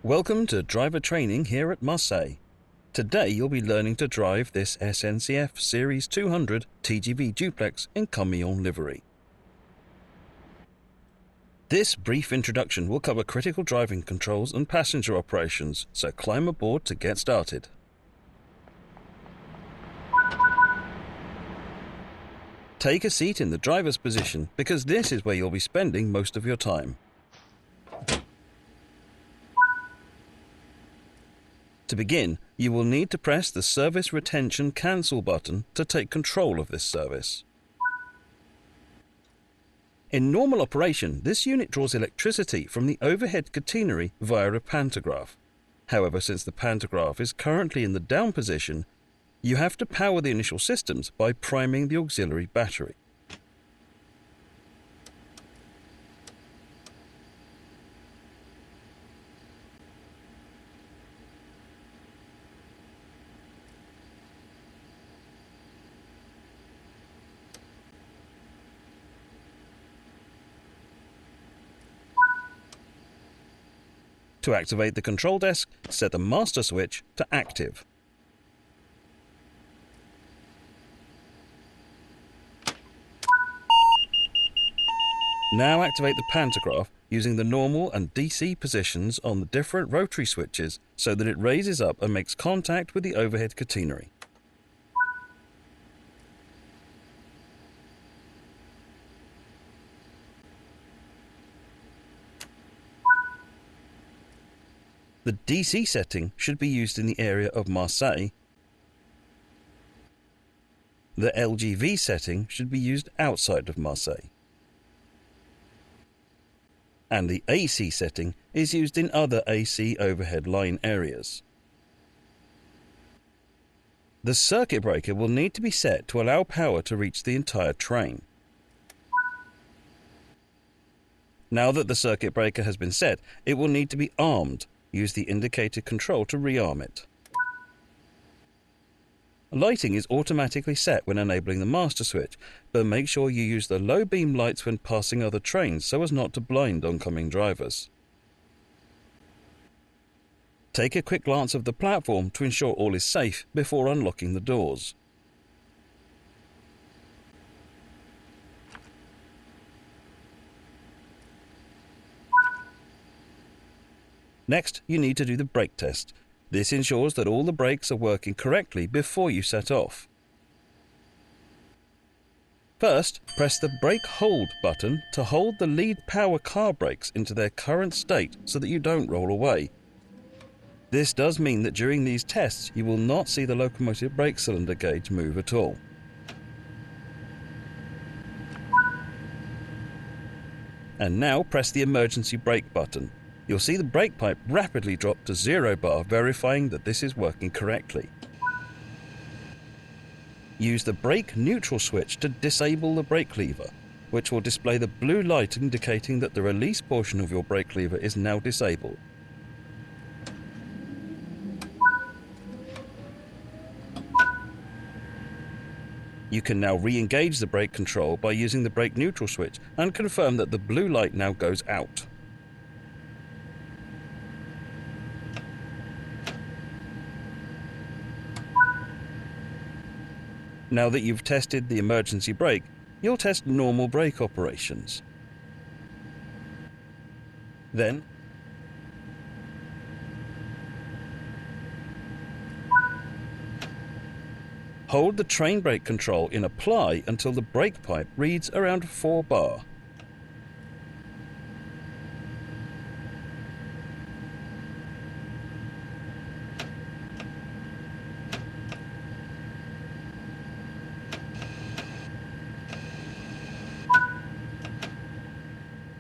Welcome to driver training here at Marseille. Today you'll be learning to drive this SNCF Series 200 TGV Duplex in camion livery. This brief introduction will cover critical driving controls and passenger operations, so climb aboard to get started. Take a seat in the driver's position because this is where you'll be spending most of your time. To begin, you will need to press the Service Retention Cancel button to take control of this service. In normal operation, this unit draws electricity from the overhead catenary via a pantograph. However, since the pantograph is currently in the down position, you have to power the initial systems by priming the auxiliary battery. To activate the control desk, set the master switch to active. Now activate the pantograph using the normal and DC positions on the different rotary switches so that it raises up and makes contact with the overhead catenary. The DC setting should be used in the area of Marseille. The LGV setting should be used outside of Marseille. And the AC setting is used in other AC overhead line areas. The circuit breaker will need to be set to allow power to reach the entire train. Now that the circuit breaker has been set, it will need to be armed. Use the indicator control to rearm it. Lighting is automatically set when enabling the master switch, but make sure you use the low beam lights when passing other trains so as not to blind oncoming drivers. Take a quick glance of the platform to ensure all is safe before unlocking the doors. Next, you need to do the brake test. This ensures that all the brakes are working correctly before you set off. First, press the brake hold button to hold the lead power car brakes into their current state so that you don't roll away. This does mean that during these tests you will not see the locomotive brake cylinder gauge move at all. And now press the emergency brake button. You'll see the brake pipe rapidly drop to 0 bar, verifying that this is working correctly. Use the brake neutral switch to disable the brake lever, which will display the blue light indicating that the release portion of your brake lever is now disabled. You can now re-engage the brake control by using the brake neutral switch and confirm that the blue light now goes out. Now that you've tested the emergency brake, you'll test normal brake operations. Then, hold the train brake control in apply until the brake pipe reads around 4 bar.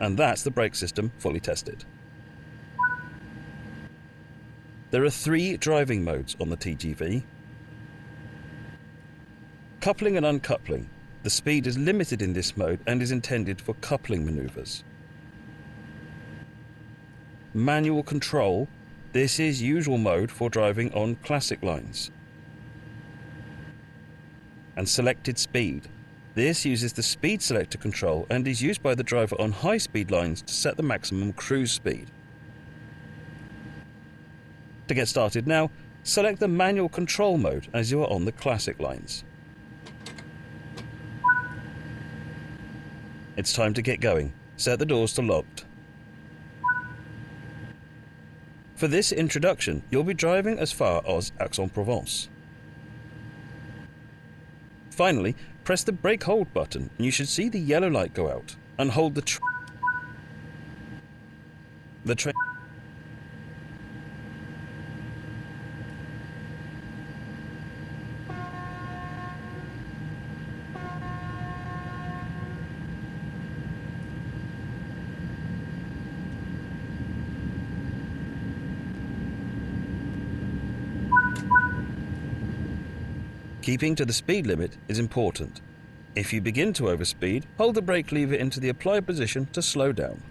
And that's the brake system fully tested. There are 3 driving modes on the TGV. Coupling and uncoupling. The speed is limited in this mode and is intended for coupling maneuvers. Manual control. This is usual mode for driving on classic lines. And selected speed. This uses the speed selector control and is used by the driver on high-speed lines to set the maximum cruise speed. To get started now, select the manual control mode as you are on the classic lines. It's time to get going. Set the doors to locked. For this introduction, you'll be driving as far as Aix-en-Provence. Finally, press the brake hold button and you should see the yellow light go out, and hold the train. Keeping to the speed limit is important. If you begin to overspeed, hold the brake lever into the applied position to slow down.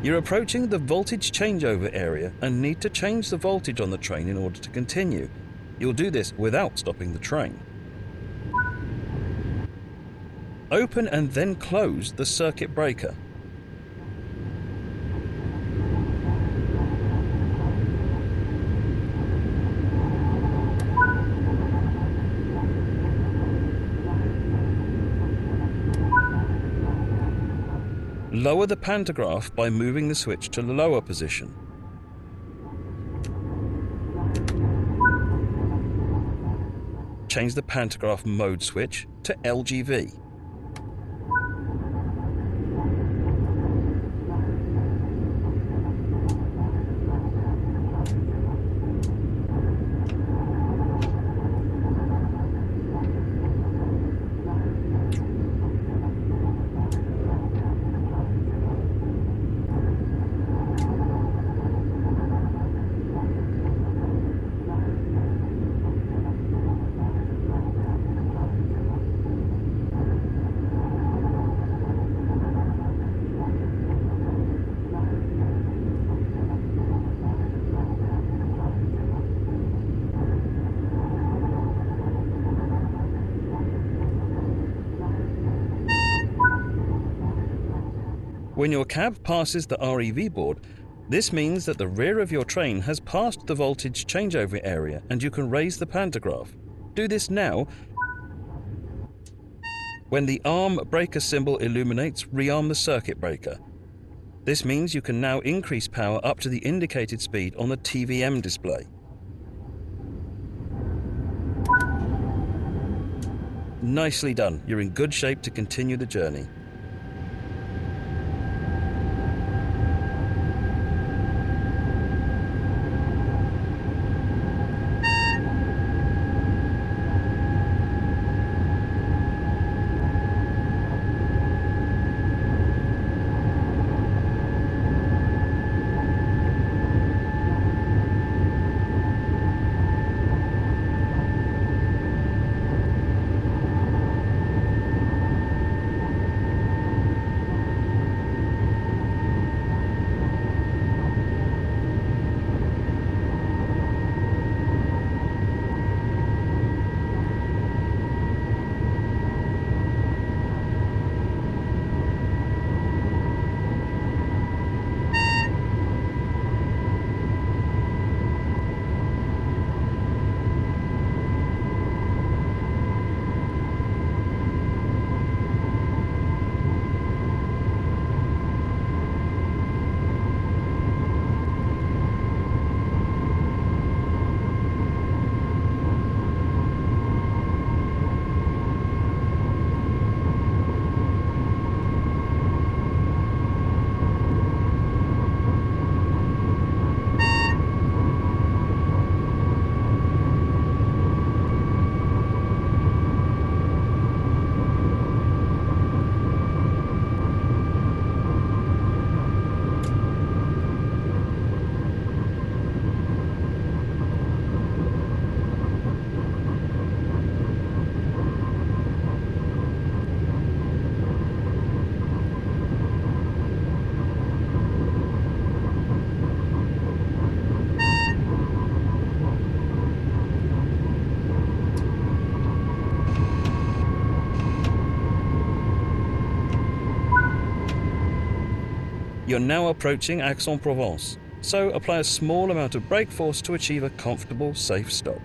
You're approaching the voltage changeover area and need to change the voltage on the train in order to continue. You'll do this without stopping the train. Open and then close the circuit breaker. Lower the pantograph by moving the switch to the lower position. Change the pantograph mode switch to LGV. When your cab passes the REV board, this means that the rear of your train has passed the voltage changeover area and you can raise the pantograph. Do this now. When the arm breaker symbol illuminates, rearm the circuit breaker. This means you can now increase power up to the indicated speed on the TVM display. Nicely done. You're in good shape to continue the journey. You're now approaching Aix-en-Provence, so apply a small amount of brake force to achieve a comfortable, safe stop.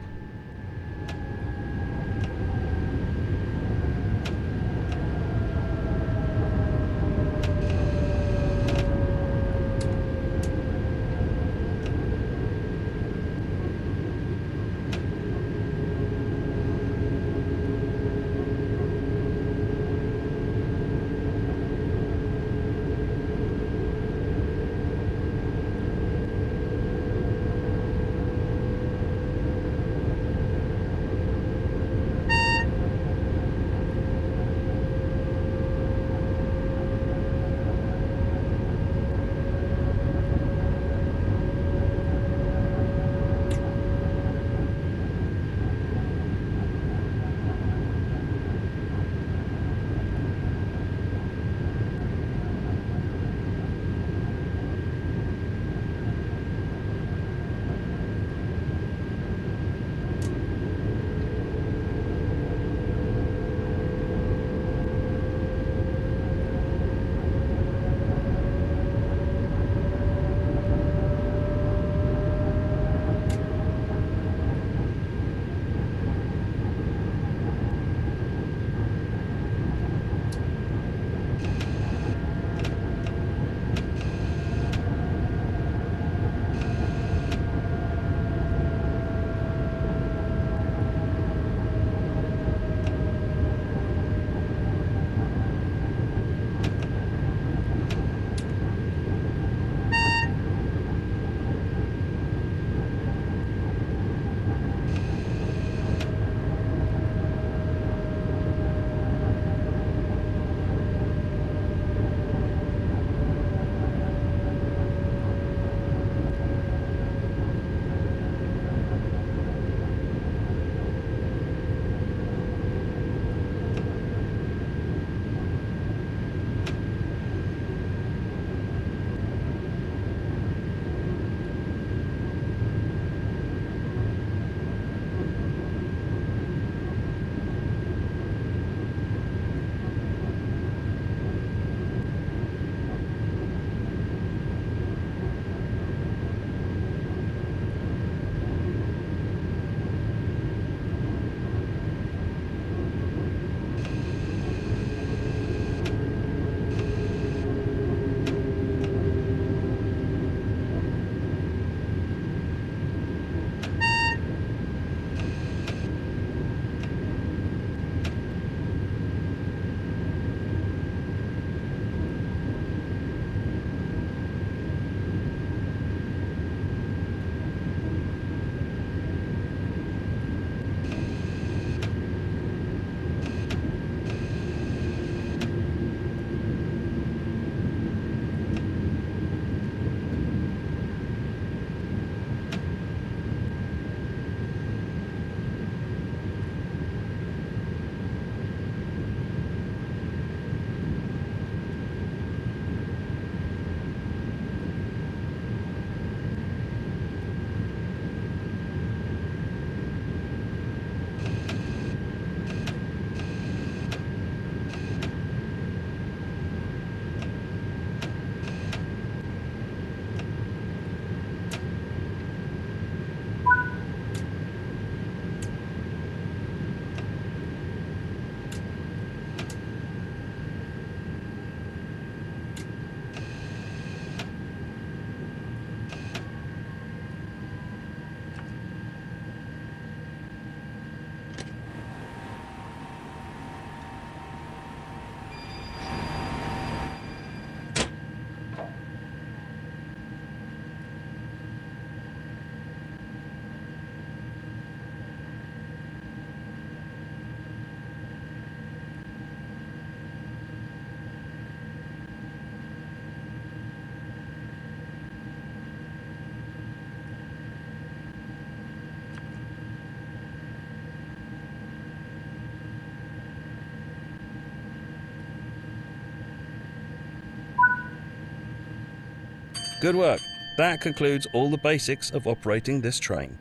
Good work. That concludes all the basics of operating this train.